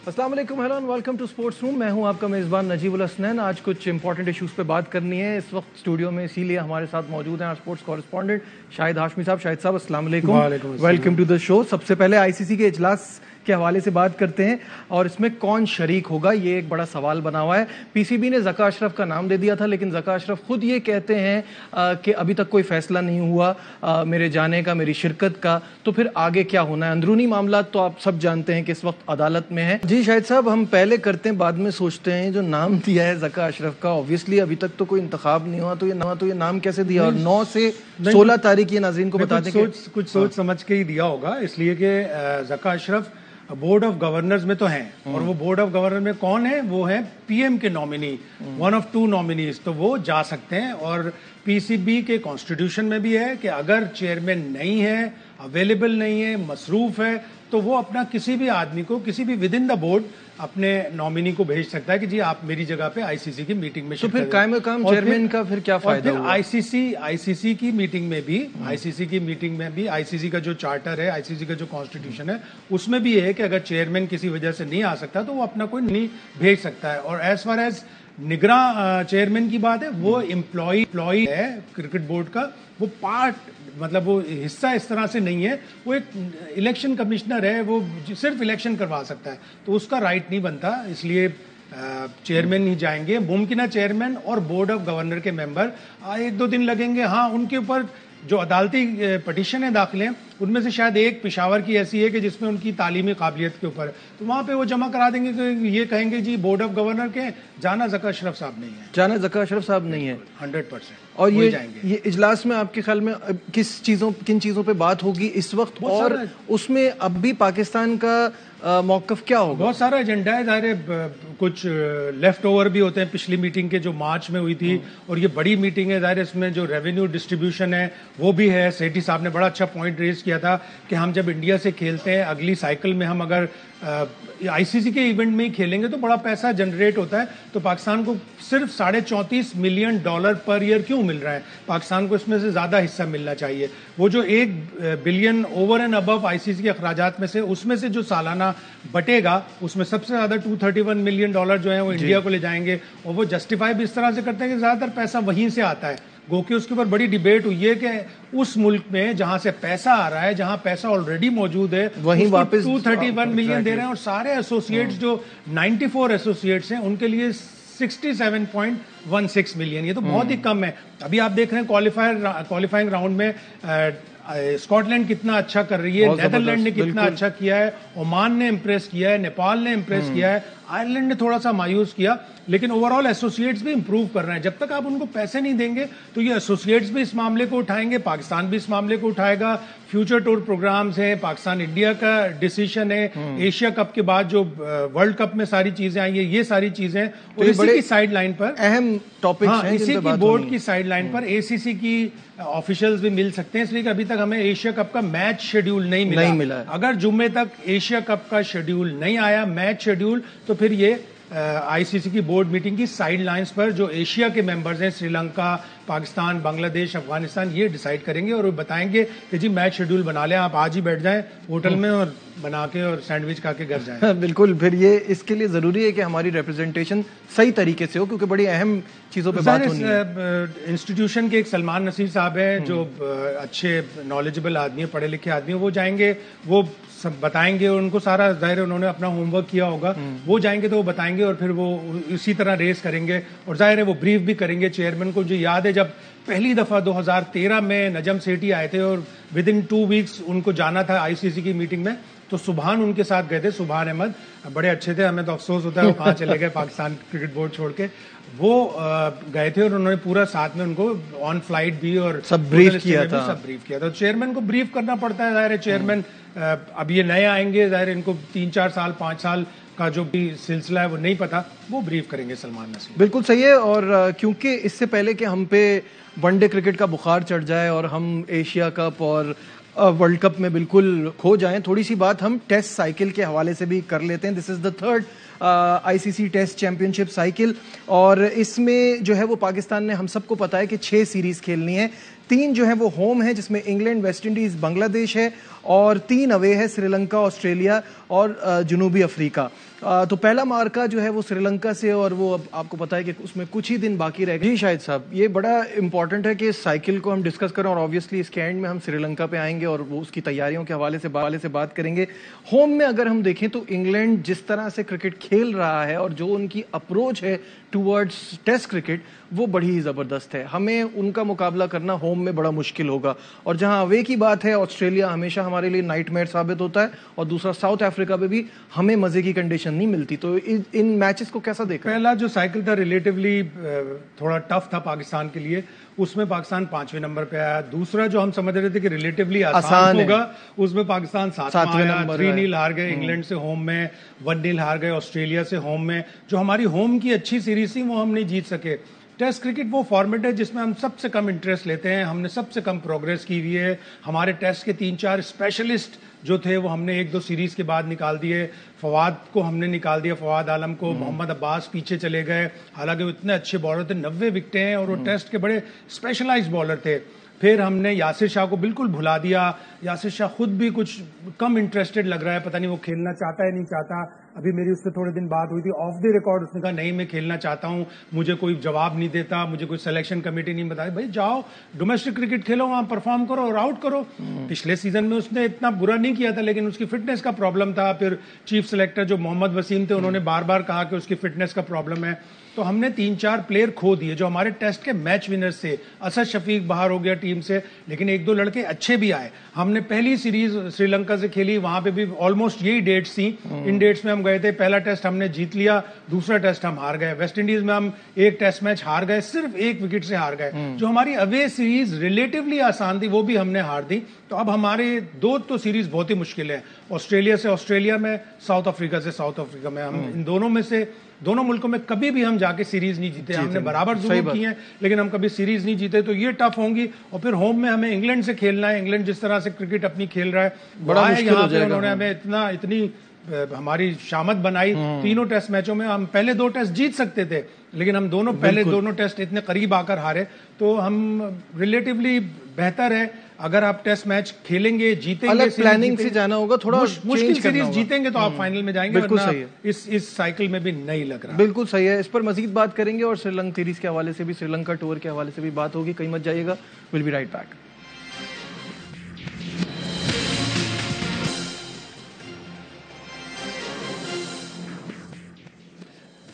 अस्सलाम वालेकुम, hello and welcome to sports room. मैं हूं आपका मेज़बान नजीबुल हसनैन। आज कुछ इंपॉर्टेंट इश्यूज़ पे बात करनी है इस वक्त स्टूडियो में, इसीलिए हमारे साथ मौजूद हैं स्पोर्ट्स कॉरेस्पॉन्डेंट शाहिद हाशमी साहब। शाहिद साहब अस्सलाम वालेकुम, वेलकम टू द शो। सबसे पहले आईसीसी के इजलास के हवाले से बात करते हैं और इसमें कौन शरीक होगा, ये एक बड़ा सवाल बना हुआ है। पीसीबी ने ज़का अशरफ का नाम दे दिया था, लेकिन ज़का अशरफ खुद ये कहते हैं कि अभी तक कोई फैसला नहीं हुआ मेरे जाने का, मेरी शिरकत का। तो फिर आगे क्या होना है? अंदरूनी मामला तो आप सब जानते हैं कि इस वक्त अदालत में है। जी शाहिद साहब, हम पहले करते हैं बाद में सोचते हैं। जो नाम दिया है ज़का अशरफ का, ऑब्वियसली अभी तक तो कोई इंतखाब नहीं हुआ, तो ये नाम कैसे दिया? और 9 से 16 तारीख ये नाज़रीन को बता दें। कुछ सोच समझ के ही दिया होगा, इसलिए कि Zaka Ashraf board of governors में तो हैं, और वो बोर्ड ऑफ गवर्नर में कौन है? वो है पीएम के नॉमिनी, वन ऑफ 2 नॉमिनीज, तो वो जा सकते हैं। और पीसीबी के कॉन्स्टिट्यूशन में भी है कि अगर चेयरमैन नहीं है, अवेलेबल नहीं है, मसरूफ है, तो वो अपना किसी भी आदमी को, किसी भी विद इन द बोर्ड अपने नॉमिनी को भेज सकता है कि जी आप मेरी जगह पे आईसीसी की मीटिंग में। तो फिर कायम चेयरमैन का फिर क्या फायदा हुआ? आईसीसी की मीटिंग में भी आईसीसी का जो चार्टर है, आईसीसी का जो कॉन्स्टिट्यूशन है, उसमें भी है कि अगर चेयरमैन किसी वजह से नहीं आ सकता तो वो अपना कोई नहीं भेज सकता है। और एज फार एज निगरान चेयरमैन की बात है, वो एम्प्लॉय है क्रिकेट बोर्ड का, वो पार्ट, मतलब वो हिस्सा इस तरह से नहीं है। वो एक इलेक्शन कमिश्नर है, वो सिर्फ इलेक्शन करवा सकता है, तो उसका राइट नहीं बनता, इसलिए चेयरमैन ही जाएंगे। मुमकिन है चेयरमैन और बोर्ड ऑफ गवर्नर के मेंबर 1-2 दिन लगेंगे। हाँ, उनके ऊपर जो अदालती पटिशन है दाखिल हैं, उनमें से शायद एक पेशावर की ऐसी है कि जिसमें उनकी तालीमी काबिलियत के ऊपर, तो वहाँ पे वो जमा करा देंगे कि ये कहेंगे जी बोर्ड ऑफ गवर्नर के जाना ज़का अशरफ साहब नहीं है, जाना ज़का अशरफ साहब नहीं है 100%। और ये इजलास में आपके ख्याल में किन चीज़ों पे बात होगी इस वक्त, और उसमें अब भी पाकिस्तान का मौक़िफ़ क्या होगा? बहुत सारा एजेंडा है, ज़ाहिर कुछ लेफ्ट ओवर भी होते हैं पिछली मीटिंग के जो मार्च में हुई थी, और ये बड़ी मीटिंग है, ज़ाहिर इसमें जो रेवेन्यू डिस्ट्रीब्यूशन है वो भी है। सेठी साहब ने बड़ा अच्छा पॉइंट रेज किया था कि हम जब इंडिया से खेलते हैं, अगली साइकिल में हम अगर आईसीसी के इवेंट में ही खेलेंगे तो बड़ा पैसा जनरेट होता है, तो पाकिस्तान को सिर्फ $34 मिलियन पर ईयर क्यों मिल रहा है? पाकिस्तान को इसमें से ज़्यादा हिस्सा मिलना चाहिए। वो जो 1 billion over and above ICC के अखराजात में से, उसमें से जो सालाना बटेगा, उसमें सबसे ज़्यादा $231 मिलियन जो है वो इंडिया को ले जाएंगे। और वो जस्टिफाई भी इस तरह से करते हैं कि ज़्यादातर पैसा वहीं से आता है। गो कि उसके ऊपर बड़ी डिबेट हुई है कि उस मुल्क में जहां से पैसा आ रहा है, जहां पैसा ऑलरेडी मौजूद है, वहीं वापस 231 मिलियन दे रहे हैं, और सारे एसोसिएट्स जो 94 एसोसिएट्स हैं उनके लिए 67.16 मिलियन। ये तो बहुत ही कम है। अभी आप देख रहे हैं क्वालिफाइंग राउंड में स्कॉटलैंड कितना अच्छा कर रही है, नेदरलैंड ने कितना अच्छा किया है, ओमान ने इंप्रेस किया है, नेपाल ने इंप्रेस किया है, आयरलैंड ने थोड़ा सा मायूस किया, लेकिन ओवरऑल एसोसिएट्स भी इंप्रूव कर रहे हैं। जब तक आप उनको पैसे नहीं देंगे तो ये एसोसिएट्स भी इस मामले को उठाएंगे, पाकिस्तान भी इस मामले को उठाएगा। फ्यूचर टूर प्रोग्राम्स हैं, पाकिस्तान इंडिया का डिसीजन है, एशिया कप के बाद जो वर्ल्ड कप में सारी चीजें आई है, ये सारी चीजें, और इसी की साइड लाइन पर अहम टॉपिक हैं, इसी की बोर्ड की साइड लाइन पर एसीसी की ऑफिशियल्स भी मिल सकते हैं, इसलिए कि अभी तक हमें एशिया कप का मैच शेड्यूल नहीं मिला। अगर जुम्मे तक एशिया कप का शेड्यूल नहीं आया, मैच शेड्यूल, तो फिर ये आईसीसी की बोर्ड मीटिंग की साइड लाइंस पर जो एशिया के मेंबर्स हैं, श्रीलंका, पाकिस्तान, बांग्लादेश, अफगानिस्तान, ये डिसाइड करेंगे और वो बताएंगे कि जी मैच शेड्यूल बना लें, आप आज ही बैठ जाएं होटल में और बना के और सैंडविच खा के घर जाएं। बिल्कुल, फिर ये इसके लिए जरूरी है कि हमारी रिप्रेजेंटेशन सही तरीके से हो, क्योंकि बड़ी अहम चीजों पे बात होनी है। इंस्टीट्यूशन के एक सलमान नसीर साहब हैं जो अच्छे नॉलेजेबल आदमी है, पढ़े लिखे आदमी है, वो जाएंगे, वो सब बताएंगे, उनको सारा ज़ाहिर उन्होंने अपना होमवर्क किया होगा, वो जाएंगे तो वो बताएंगे और फिर वो इसी तरह रेस करेंगे, और जाहिर है वो ब्रीफ भी करेंगे चेयरमैन को। जो याद है जब पहली दफ़ा 2013 में नजम सेठी आए थे और विद इन 2 वीक्स उनको जाना था आईसीसी की मीटिंग में, तो सुभान उनके साथ गए थे, सुभान अहमद बड़े अच्छे थे, हमें तो अफसोस होता है वो कहाँ चले गए पाकिस्तान क्रिकेट बोर्ड छोड़ के। वो गए थे और उन्होंने पूरा साथ में उनको ऑन फ्लाइट भी और सब ब्रीफ किया था। चेयरमैन को ब्रीफ करना पड़ता है, जाहिर है चेयरमैन अब ये नए आएंगे, जाहिर इनको 3-4 साल 5 साल का जो भी सिलसिला है वो नहीं पता, वो ब्रीफ करेंगे सलमान नसीर। बिल्कुल सही है। और क्योंकि इससे पहले कि हम पे वनडे क्रिकेट का बुखार चढ़ जाए और हम एशिया कप और वर्ल्ड कप में बिल्कुल खो जाएं, थोड़ी सी बात हम टेस्ट साइकिल के हवाले से भी कर लेते हैं। This is the 3rd ICC test championship cycle, और इसमें जो है वो पाकिस्तान ने, हम सबको पता है कि 6 सीरीज़ खेलनी है, 3 जो है वो होम है, जिसमें इंग्लैंड, वेस्ट इंडीज, बांग्लादेश है, और 3 अवे है, श्रीलंका, ऑस्ट्रेलिया और जनूबी अफ्रीका। तो पहला मार्का जो है वो श्रीलंका से, और वो अब आपको पता है कि उसमें कुछ ही दिन बाकी रह गए। जी शाहिद साहब, ये बड़ा इंपॉर्टेंट है कि इस साइकिल को हम डिस्कस करें, और ऑब्वियसली इसके एंड में हम श्रीलंका पे आएंगे और वो उसकी तैयारियों के हवाले से बात करेंगे। होम में अगर हम देखें तो इंग्लैंड जिस तरह से क्रिकेट खेल रहा है और जो उनकी अप्रोच है टूवर्ड्स टेस्ट क्रिकेट, वो बड़ी ही जबरदस्त है। हमें उनका मुकाबला करना होम में बड़ा मुश्किल होगा। और जहां अवे की बात है, ऑस्ट्रेलिया हमेशा हमारे लिए नाइटमेयर साबित होता है, और दूसरा साउथ अफ्रीका पे भी हमें मजे की कंडीशन नहीं मिलती। तो इन मैचेस को कैसा देखा? पहला जो साइकिल था रिलेटिवली थोड़ा टफ था पाकिस्तान के लिए, उसमें पाकिस्तान 5वें नंबर पे आया। दूसरा जो हम समझ रहे थे कि रिलेटिवली आसान होगा, उसमें पाकिस्तान 7वां आया। 3-0 हार गए इंग्लैंड से होम में, 1-0 हार गए ऑस्ट्रेलिया से होम में। जो हमारी होम की अच्छी सीरीज थी वो हम नहीं जीत सके। टेस्ट क्रिकेट वो फॉर्मेट है जिसमें हम सबसे कम इंटरेस्ट लेते हैं, हमने सबसे कम प्रोग्रेस की हुई है। हमारे टेस्ट के 3-4 स्पेशलिस्ट जो थे वो हमने 1-2 सीरीज के बाद निकाल दिए। फवाद को हमने निकाल दिया, फवाद आलम को। मोहम्मद अब्बास पीछे चले गए, हालांकि वो इतने अच्छे बॉलर थे, 90 विकेटें हैं, और वो टेस्ट के बड़े स्पेशलाइज्ड बॉलर थे। फिर हमने यासिर शाह को बिल्कुल भुला दिया। यासिर शाह खुद भी कुछ कम इंटरेस्टेड लग रहा है, पता नहीं वो खेलना चाहता है नहीं चाहता। अभी मेरी उससे थोड़े दिन बात हुई थी ऑफ द रिकॉर्ड, उसने कहा नहीं मैं खेलना चाहता हूं, मुझे कोई जवाब नहीं देता, मुझे कोई सिलेक्शन कमेटी नहीं बताई। भाई जाओ डोमेस्टिक क्रिकेट खेलो, वहां परफॉर्म करो और आउट करो। पिछले सीजन में उसने इतना बुरा नहीं किया था, लेकिन उसकी फिटनेस का प्रॉब्लम था। फिर चीफ सिलेक्टर जो मोहम्मद वसीम थे, उन्होंने बार बार कहा कि उसकी फिटनेस का प्रॉब्लम है। तो हमने 3-4 प्लेयर खो दिए जो हमारे टेस्ट के मैच विनर्स थे। असद शफीक बाहर हो गया टीम से, लेकिन 1-2 लड़के अच्छे भी आए। हमने पहली सीरीज श्रीलंका से खेली, वहां पे भी ऑलमोस्ट यही डेट्स थी। इन डेट्स में हम गए थे, पहला टेस्ट हमने जीत लिया, दूसरा टेस्ट हम हार गए। वेस्ट इंडीज में हम एक टेस्ट मैच हार गए, सिर्फ 1 विकेट से हार गए। जो हमारी अवे सीरीज रिलेटिवली आसान थी वो भी हमने हार दी। तो अब हमारे 2 तो सीरीज बहुत ही मुश्किल है, ऑस्ट्रेलिया से ऑस्ट्रेलिया में, साउथ अफ्रीका से साउथ अफ्रीका में। हम इन दोनों में से दोनों मुल्कों में कभी भी हम जाके सीरीज नहीं जीते। हमने बराबर जरूर की है, लेकिन हम कभी सीरीज नहीं जीते, तो ये टफ होंगी। और फिर होम में हमें इंग्लैंड से खेलना है। इंग्लैंड जिस तरह से क्रिकेट अपनी खेल रहा है, बड़ा मुश्किल हो जाएगा। उन्होंने हमें इतनी हमारी शामत बनाई। तीनों टेस्ट मैचों में हम पहले 2 टेस्ट जीत सकते थे, लेकिन हम पहले दोनों टेस्ट इतने करीब आकर हारे। तो हम रिलेटिवली बेहतर है अगर आप टेस्ट मैच खेलेंगे, जीतेंगे, अलग प्लानिंग से जाना होगा, थोड़ा मुश्किल सीरीज जीतेंगे तो आप फाइनल में जाएंगे। बिल्कुल सही है, इस साइकिल में भी नहीं लग रहा। बिल्कुल सही है। इस पर मजीद बात करेंगे और श्रीलंका सीरीज के हवाले से भी, श्रीलंका टूर के हवाले से भी बात होगी। कहीं मत जाइएगा, will be right back.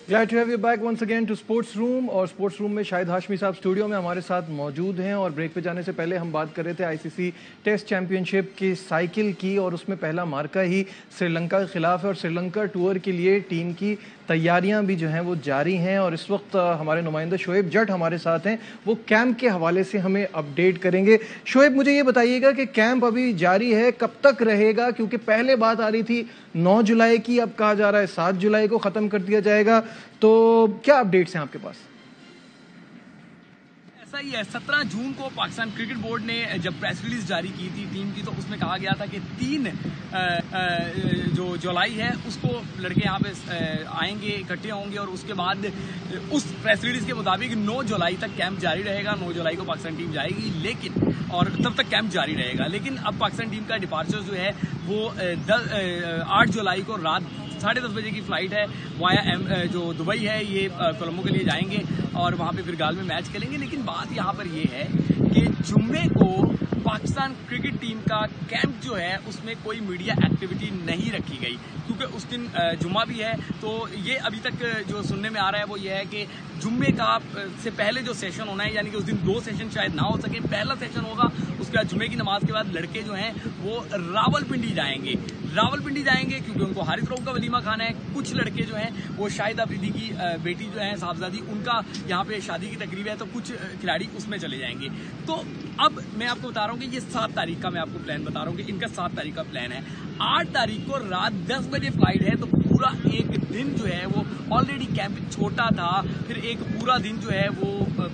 Glad to have you back once again to Sports Room। और स्पोर्ट्स रूम में शाहिद हाशमी साहब स्टूडियो में हमारे साथ मौजूद हैं। और ब्रेक पे जाने से पहले हम बात कर रहे थे आईसीसी टेस्ट चैंपियनशिप की साइकिल की, और उसमें पहला मार्का ही श्रीलंका के खिलाफ है। और श्रीलंका टूर के लिए टीम की तैयारियां भी जो हैं वो जारी हैं। और इस वक्त हमारे नुमाइंदा शोएब जट हमारे साथ हैं, वो कैंप के हवाले से हमें अपडेट करेंगे। शोएब, मुझे ये बताइएगा कि कैंप अभी जारी है, कब तक रहेगा? क्योंकि पहले बात आ रही थी 9 जुलाई की, अब कहा जा रहा है 7 जुलाई को खत्म कर दिया जाएगा। तो क्या अपडेट्स हैं आपके पास? ऐसा ही है, 17 जून को पाकिस्तान क्रिकेट बोर्ड ने जब प्रेस रिलीज जारी की थी टीम की, तो उसमें कहा गया था कि 3 जो जुलाई है उसको लड़के यहाँ पे आएंगे, इकट्ठे होंगे, और उसके बाद उस प्रेस रिलीज के मुताबिक 9 जुलाई तक कैंप जारी रहेगा। 9 जुलाई को पाकिस्तान टीम जाएगी, लेकिन और तब तक कैंप जारी रहेगा। लेकिन अब पाकिस्तान टीम का डिपार्चर जो है वो 8 जुलाई को रात 10:30 बजे की फ्लाइट है वाया जो दुबई है, ये कोलंबो के लिए जाएंगे और वहां पे फिर गाल में मैच खेलेंगे। लेकिन बात यहाँ पर ये है कि जुम्मे को पाकिस्तान क्रिकेट टीम का कैंप जो है उसमें कोई मीडिया एक्टिविटी नहीं रखी गई, क्योंकि उस दिन जुम्मा भी है। तो ये अभी तक जो सुनने में आ रहा है वो ये है कि जुम्मे का से पहले जो सेशन होना है, यानी कि उस दिन 2 सेशन शायद ना हो सके, पहला सेशन होगा, उसके बाद जुम्मे की नमाज के बाद लड़के जो हैं वो रावलपिंडी जाएंगे क्योंकि उनको हारिस रऊफ का वलीमा खाना है। कुछ लड़के जो हैं वो शाहिद अफरीदी की बेटी जो है साहबजादी, उनका यहाँ पे शादी की तकरीब है, तो कुछ खिलाड़ी उसमें चले जाएंगे। तो अब मैं आपको बता रहा हूँ कि ये 7 तारीख का मैं आपको प्लान बता रहा हूँ कि इनका 7 तारीख का प्लान है। 8 तारीख को रात 10 बजे फ्लाइट है, तो पूरा एक दिन जो है वो ऑलरेडी कैंप छोटा था, फिर एक पूरा दिन जो है वो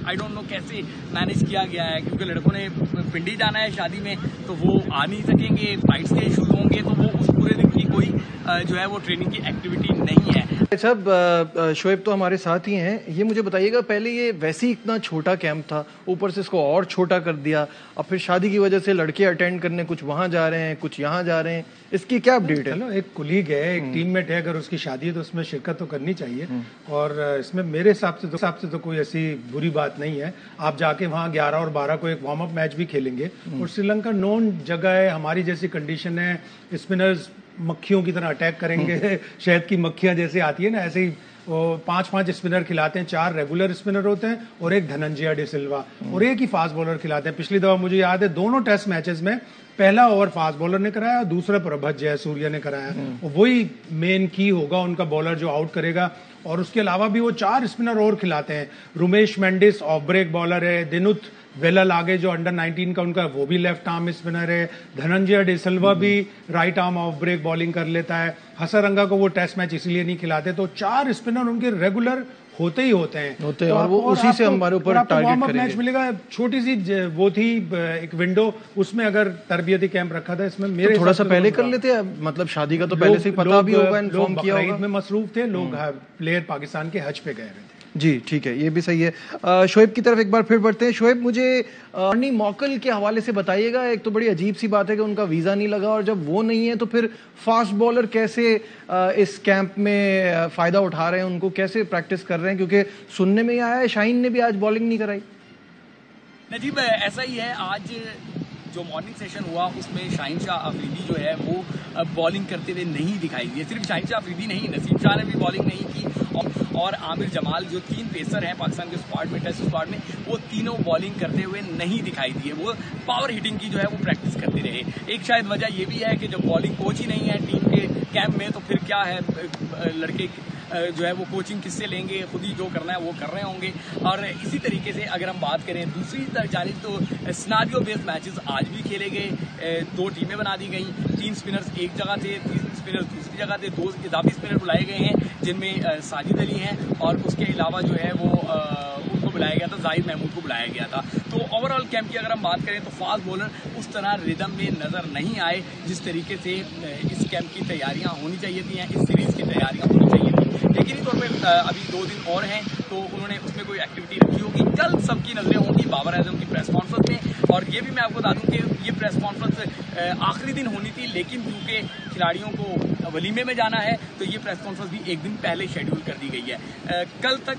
आई डोंट नो कैसे मैनेज किया गया है, क्योंकि लड़कों ने पिंडी जाना है शादी में, तो वो आ नहीं सकेंगे, फ्लाइट्स के इशूज होंगे, तो वो उस पूरे दिन की कोई जो है वो ट्रेनिंग की एक्टिविटी नहीं है। साहब शोएब तो हमारे साथ ही हैं, ये मुझे बताइएगा, पहले ये वैसे ही इतना छोटा कैंप था, ऊपर से इसको और छोटा कर दिया, अब फिर शादी की वजह से लड़के अटेंड करने कुछ वहाँ जा रहे हैं कुछ यहाँ जा रहे हैं, इसकी क्या अपडेट है? चलो, एक कुलीग है, एक टीममेट है, अगर उसकी शादी है तो उसमें शिरकत तो करनी चाहिए और इसमें मेरे हिसाब से तो कोई ऐसी बुरी बात नहीं है। आप जाके वहाँ 11 और 12 को एक वार्म अप मैच भी खेलेंगे और श्रीलंका नोन जगह है, हमारी जैसी कंडीशन है, स्पिनर्स मक्खियों की तरह अटैक करेंगे शहद की मक्खियां जैसे आती है ना, ऐसे ही वो 5-5 स्पिनर खिलाते हैं, 4 रेगुलर स्पिनर होते हैं और एक धनंजय डे सिल्वा और एक ही फास्ट बॉलर खिलाते हैं। पिछली दफा मुझे याद है दोनों टेस्ट मैचेस में पहला ओवर फास्ट बॉलर ने कराया, दूसरा प्रभात जयसूर्या ने कराया और वही मेन की होगा उनका बॉलर जो आउट करेगा। और उसके अलावा भी वो 4 स्पिनर और खिलाते हैं। Rumesh Mendis off break bowler है, दिनुत वेलल आगे जो अंडर 19 का उनका वो भी लेफ्ट आर्म स्पिनर है, धनंजय डे सिल्वा भी right arm off break bowling कर लेता है। हसरंगा को वो टेस्ट मैच इसलिए नहीं खिलाते, तो 4 स्पिनर उनके रेगुलर होते ही होते हैं तो और वो उसी से हमारे ऊपर टारगेट करेंगे। मैच मिलेगा, छोटी सी वो थी एक विंडो, उसमें अगर तरबियती कैंप रखा था इसमें मेरे तो थोड़ा सा पहले कर लेते हैं, मतलब शादी का तो पहले से ही पता भी होगा, इन्फॉर्म किया होगा। में मसरूफ थे लोग, प्लेयर पाकिस्तान के हज पे गए थे। जी ठीक है, ये भी सही है। शोएब की तरफ एक बार फिर बढ़ते हैं। शोएब, मुझे अर्नी मॉकल के हवाले से बताइएगा, एक तो बड़ी अजीब सी बात है कि उनका वीज़ा नहीं लगा और जब वो नहीं है तो फिर फास्ट बॉलर कैसे इस कैंप में फ़ायदा उठा रहे हैं, उनको कैसे प्रैक्टिस कर रहे हैं, क्योंकि सुनने में ही आया है शाहीन ने भी आज बॉलिंग नहीं कराई। नजीब, ऐसा ही है, आज जो मॉर्निंग सेशन हुआ उसमें शाहीन शाह अफरीदी जो है वो बॉलिंग करते हुए नहीं दिखाई दिए। सिर्फ शाहीन शाह अफरीदी नहीं, नसीम शाह ने भी बॉलिंग नहीं की और आमिर जमाल जो 3 पेसर हैं पाकिस्तान के स्क्वाड में, टेस्ट स्क्वाड में, वो तीनों बॉलिंग करते हुए नहीं दिखाई दिए। वो पावर हिटिंग की जो है वो प्रैक्टिस करते रहे। एक शायद वजह ये भी है कि जब बॉलिंग कोच ही नहीं है टीम के कैंप में तो फिर क्या है, लड़के जो है वो कोचिंग किससे लेंगे, खुद ही जो करना है वो कर रहे होंगे। और इसी तरीके से अगर हम बात करें दूसरी जानिब तो सिनारियो बेस्ड मैचेस आज भी खेले गए, 2 टीमें बना दी गई, 3 स्पिनर्स एक जगह थे, 3 स्पिनर्स दूसरी जगह थे, 2 इजाफी स्पिनर बुलाए गए हैं जिनमें साजिद अली हैं और उसके अलावा जो है वो उनको बुलाया गया था, जाहिद महमूद को बुलाया गया था। तो ओवरऑल कैंप की अगर हम बात करें तो फास्ट बॉलर उस तरह रिदम में नजर नहीं आए जिस तरीके से इस कैंप की तैयारियां होनी चाहिए थी, इस सीरीज की तैयारियां होनी चाहिए थी। लेकिन तौर पर अभी 2 दिन और हैं तो उन्होंने उसमें कोई एक्टिविटी रखी होगी। कल सबकी नजरें होंगी बाबर आजम की प्रेस कॉन्फ्रेंस में। और ये भी मैं आपको बता दूं कि ये प्रेस कॉन्फ्रेंस आखिरी दिन होनी थी, लेकिन क्योंकि खिलाड़ियों को वलीमे में जाना है तो ये प्रेस कॉन्फ्रेंस भी एक दिन पहले शेड्यूल कर दी गई है। कल तक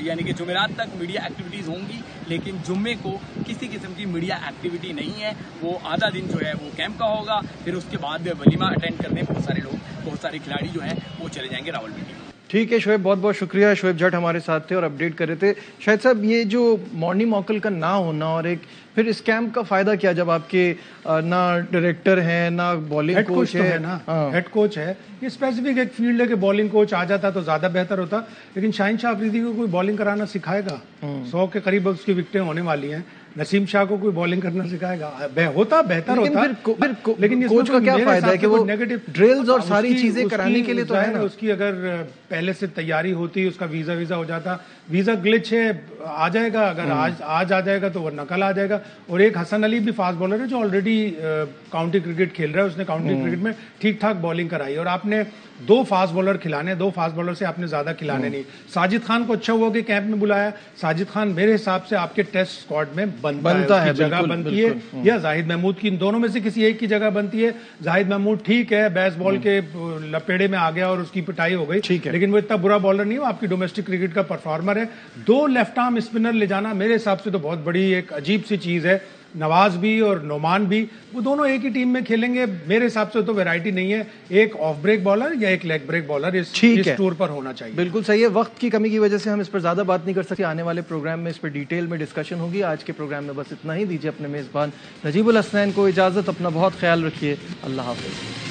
यानी कि जुमेरात तक मीडिया एक्टिविटीज होंगी, लेकिन जुम्मे को किसी किस्म की मीडिया एक्टिविटी नहीं है। वो आधा दिन जो है वो कैंप का होगा, फिर उसके बाद वलीमा अटेंड करने बहुत सारे लोग, बहुत सारे खिलाड़ी जो हैं वो चले जाएंगे रावलपिंडी। ठीक है शोएब, बहुत बहुत शुक्रिया। शोएब जट हमारे साथ थे और अपडेट कर रहे थे। शायद साहब, ये जो मॉर्निंग मॉकल का ना होना और एक फिर इस कैंप का फायदा क्या, जब आपके ना डायरेक्टर है ना बॉलिंग कोच है ना, हेड कोच है, ये स्पेसिफिक एक फील्ड है कि बॉलिंग कोच आ जाता तो ज्यादा बेहतर होता। लेकिन शाहीन शाह अफरीदी को कोई बॉलिंग कराना सिखाएगा? 100 के करीब उसकी विकेटें होने वाली हैं। नसीम शाह को कोई बॉलिंग करना सिखाएगा? होता बेहतर होता, लेकिन कोच का क्या फायदा है कि वो नेगेटिव ड्रिल्स और सारी चीजें कराने के लिए तो है ना। उसकी अगर पहले से तैयारी होती, उसका वीजा हो जाता। वीजा ग्लिच है, आ जाएगा, अगर आज आ जाएगा तो वरना कल आ जाएगा। और एक हसन अली भी फास्ट बॉलर है जो ऑलरेडी काउंटी क्रिकेट खेल रहा है, उसने काउंटी क्रिकेट में ठीक ठाक बॉलिंग कराई। और आपने 2 फास्ट बॉलर खिलाने, 2 फास्ट बॉलर से आपने ज्यादा खिलाने नहीं। साजिद खान को अच्छा हुआ कि कैंप में बुलाया। साजिद खान मेरे हिसाब से आपके टेस्ट स्क्वाड में बनता है, जगह बनती है, या जाहिद महमूद की, इन दोनों में से किसी एक की जगह बनती है। जाहिद महमूद ठीक है, बेसबॉल के लपेड़े में आ गया और उसकी पिटाई हो गई, लेकिन वो इतना बुरा बॉलर नहीं हो, आपकी डोमेस्टिक क्रिकेट का परफॉर्मर है। 2 लेफ्ट आर्म स्पिनर ले जाना मेरे हिसाब से तो बहुत बड़ी एक अजीब सी चीज है। नवाज भी और नोमान भी, वो दोनों एक ही टीम में खेलेंगे, मेरे हिसाब से तो वैरायटी नहीं है। एक ऑफ ब्रेक बॉलर या एक लेग ब्रेक बॉलर इस टूर पर होना चाहिए। बिल्कुल सही है। वक्त की कमी की वजह से हम इस पर ज्यादा बात नहीं कर सकते। आने वाले प्रोग्राम में इस पर डिटेल में डिस्कशन होगी। आज के प्रोग्राम में बस इतना ही। दीजिए अपने मेजबान नजीबुल हसनैन को इजाजत। अपना बहुत ख्याल रखिए। अल्लाह हाफिज।